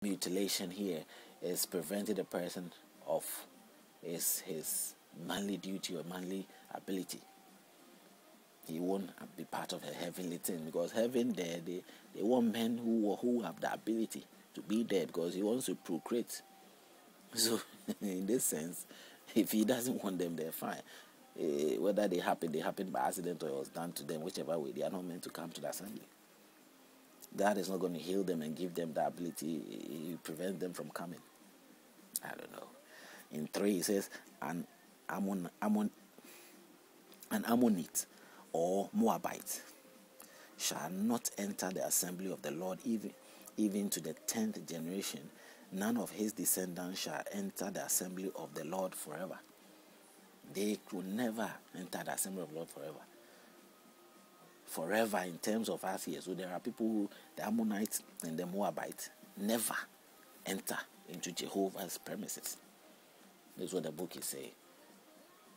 mutilation here is preventing the person of his manly duty or manly ability. He won't be part of a heavenly thing, because heaven there, they want men who have the ability to be there, because he wants to procreate. So in this sense, if he doesn't want them there, fine. Whether they happen by accident or it was done to them, whichever way, they are not meant to come to the assembly. God is not going to heal them and give them the ability. He prevents them from coming. I don't know. In 3 it says, an Ammonite or Moabite shall not enter the assembly of the Lord, even to the 10th generation. None of his descendants shall enter the assembly of the Lord forever. They could never enter the assembly of the Lord forever. Forever in terms of us here. So there are people who, the Ammonites and the Moabites, never enter into Jehovah's premises. That's what the book is saying.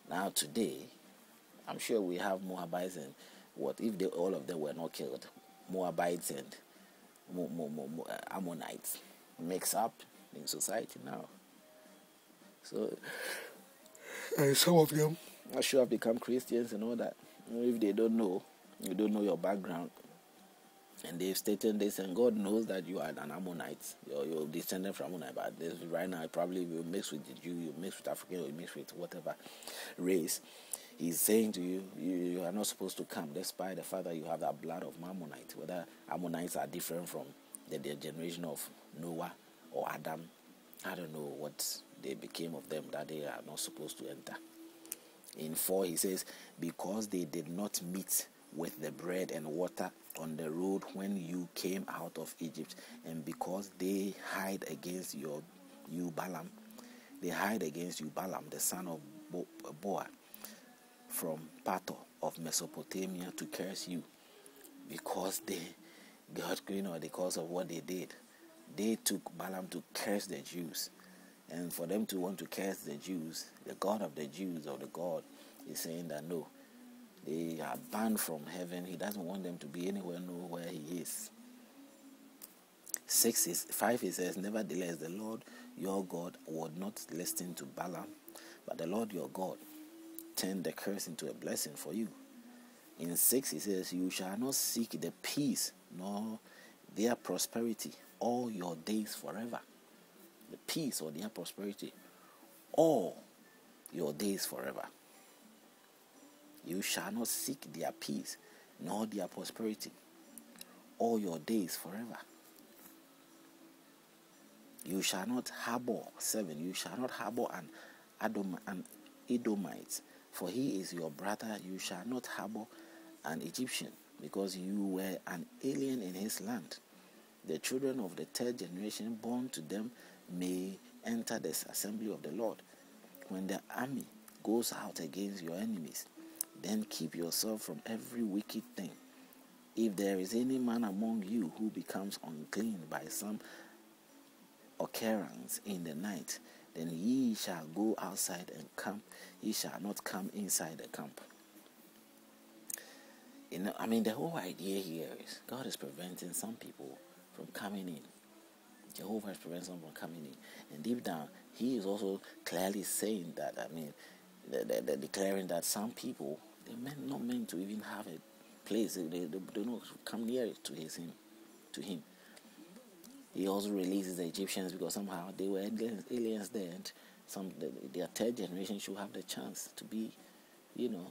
Now today, I'm sure we have Moabites and what if all of them were not killed? Moabites and Ammonites mix up in society now. So, and some of them are sure have become Christians and all that. If they don't know, you don't know your background, and they've stated this, and God knows that you are an Ammonite, you're descended from Ammonite, but this, right now probably you mix with the Jew, you mix with African, or you mix with whatever race. He's saying to you, you are not supposed to come, despite the fact that you have that blood of Ammonite. Whether Ammonites are different from the generation of Noah or Adam, I don't know what they became of them, that they are not supposed to enter. In 4 he says, because they did not meet with the bread and water on the road when you came out of Egypt, and because they hide against you Balaam, the son of Boa, from Pator of Mesopotamia, to curse you, because because of what they did. They took Balaam to curse the Jews, and for them to want to curse the Jews, the God of the Jews, or the God, is saying that no, they are banned from heaven. He doesn't want them to be anywhere near where he is. 5 it says, nevertheless, the Lord your God would not listen to Balaam, but the Lord your God turned the curse into a blessing for you. In 6 it says, you shall not seek the peace nor their prosperity all your days forever. The peace or their prosperity all your days forever. You shall not seek their peace nor their prosperity all your days forever. You shall not harbor, 7, you shall not harbor an Edomite, for he is your brother. You shall not harbor an Egyptian, because you were an alien in his land. The children of the 3rd generation born to them may enter the assembly of the Lord. When the army goes out against your enemies, then keep yourself from every wicked thing. If there is any man among you who becomes unclean by some occurrence in the night, then ye shall go outside and camp. Ye shall not come inside the camp. The whole idea here is God is preventing some people from coming in. Jehovah is preventing some from coming in. And deep down, he is also clearly saying that, they're declaring that some people, they're not meant to even have a place. They do not come near it to him. He also releases the Egyptians because somehow they were aliens there, and their 3rd generation should have the chance to be, even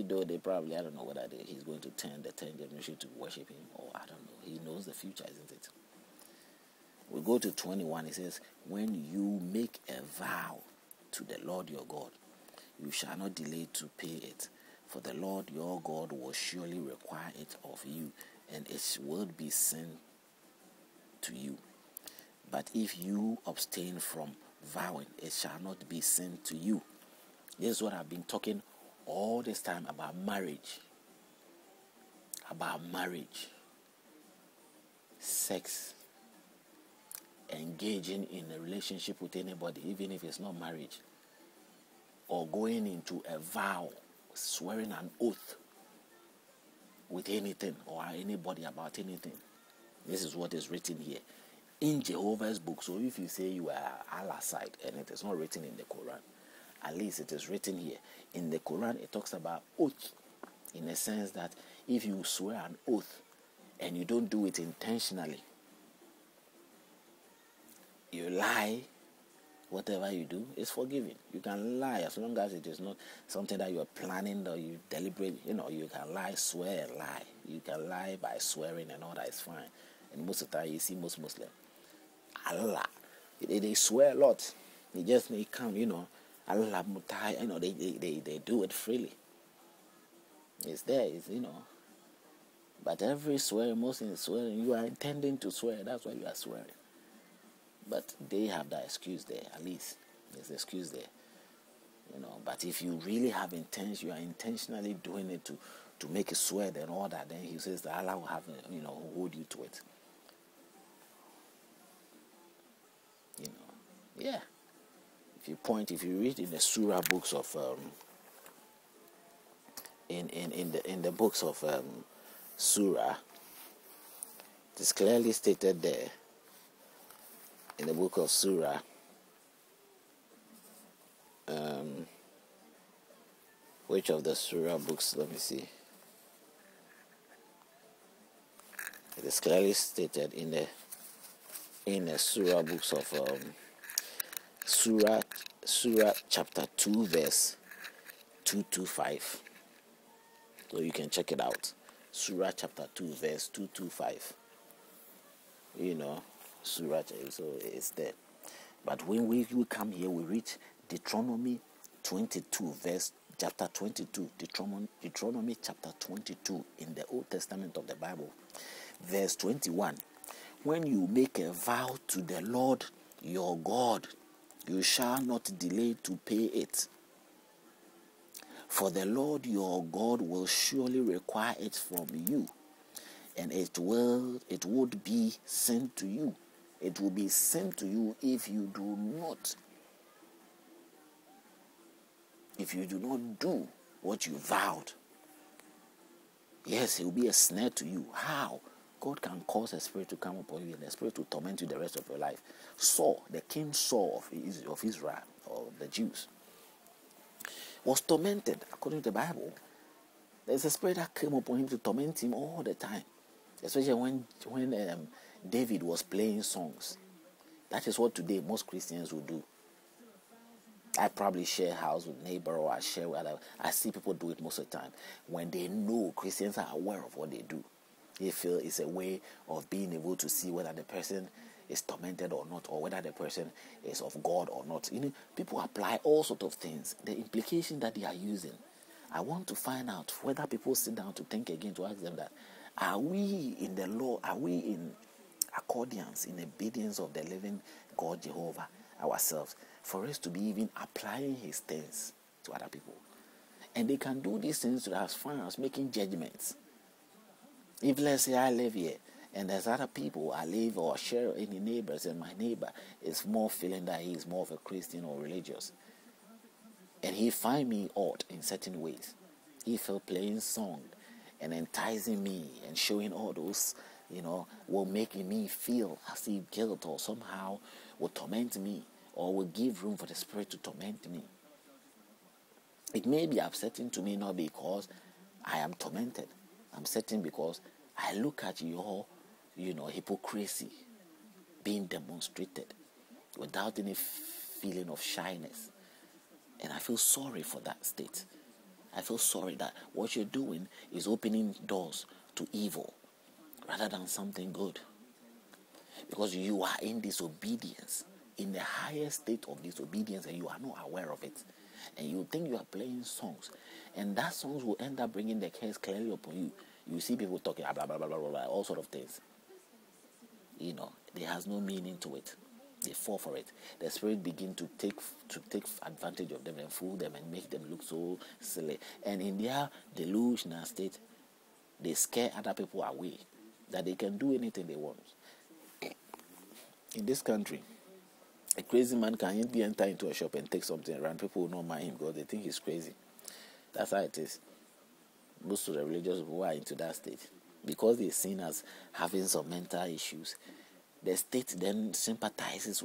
though they probably, I don't know whether he's going to turn the 10th generation to worship him, or I don't know. He knows the future, isn't it? We go to 21. It says, when you make a vow to the Lord your God, you shall not delay to pay it, for the Lord your God will surely require it of you, and it will be sent to you. But if you abstain from vowing, it shall not be sent to you. This is what I've been talking all this time about marriage. Sex. Engaging in a relationship with anybody, even if it's not marriage. Or going into a vow, swearing an oath with anything or anybody about anything. This is what is written here. in Jehovah's book. So if you say you are Allah's side and it is not written in the Quran, at least it is written here. In the Quran, it talks about oath, in a sense that if you swear an oath and you don't do it intentionally, you lie, whatever you do is forgiven. You can lie as long as it is not something that you are planning or you deliberate. You can lie, swear, lie. You can lie by swearing and all that is fine. And most of the time you see most Muslims, Allah, they swear a lot. They just may come, Allah mutai, they do it freely. It's there, But every swearing, most in swearing, you are intending to swear. That's why you are swearing. But they have that excuse there, at least. There's an excuse there. But if you really have intention, you are intentionally doing it to make a swear and all that, then he says that Allah will have, hold you to it. Yeah. If you read in the surah books of in the books of surah, it is clearly stated there in the book of surah, which of the surah books, let me see. It is clearly stated in the surah books of surah chapter 2 verse 225. So you can check it out. Surah chapter 2 verse 225. Surah, so it's there. But when we come here, we reach Deuteronomy 22 verse chapter 22. Deuteronomy chapter 22 in the Old Testament of the Bible, verse 21. When you make a vow to the Lord your God, you shall not delay to pay it. For the Lord your God will surely require it from you, and it would be sent to you. It will be sent to you if you do not do what you vowed. Yes, it will be a snare to you. How? God can cause a spirit to come upon you and the spirit to torment you the rest of your life. Saul, the king Saul of Israel, or the Jews, was tormented according to the Bible. There's a spirit that came upon him to torment him all the time. Especially when David was playing songs. That is what today most Christians will do. I probably share house with neighbor, or I share whatever. I see people do it most of the time. When they know, Christians are aware of what they do. They feel it's a way of being able to see whether the person is tormented or not, or whether the person is of God or not. People apply all sorts of things. The implication that they are using. I want to find out whether people sit down to think again, to ask them that, are we in the law? Are we in accordance, in obedience of the living God Jehovah ourselves, for us to be even applying his things to other people? And they can do these things as far as making judgments. If, let's say, I live here and there's other people I live or share any neighbors, and my neighbor is more feeling that he is more of a Christian or religious, and he find me odd in certain ways, he feel playing song and enticing me and showing all those, will make me feel as if guilt, or somehow will torment me, or will give room for the spirit to torment me. It may be upsetting to me, not because I am tormented. I'm upsetting because I look at your, hypocrisy being demonstrated without any feeling of shyness. And I feel sorry for that state. I feel sorry that what you're doing is opening doors to evil rather than something good. Because you are in disobedience, in the highest state of disobedience, and you are not aware of it. And you think you are playing songs, and that songs will end up bringing the curse clearly upon you. You see people talking blah blah blah blah blah, all sort of things. There has no meaning to it. They fall for it. The spirit begin to take advantage of them and fool them and make them look so silly. And in their delusional state, they scare other people away that they can do anything they want. In this country, a crazy man can enter into a shop and take something around. People will not mind him because they think he's crazy. That's how it is. Most of the religious people are into that state because they're seen as having some mental issues. the state then sympathizes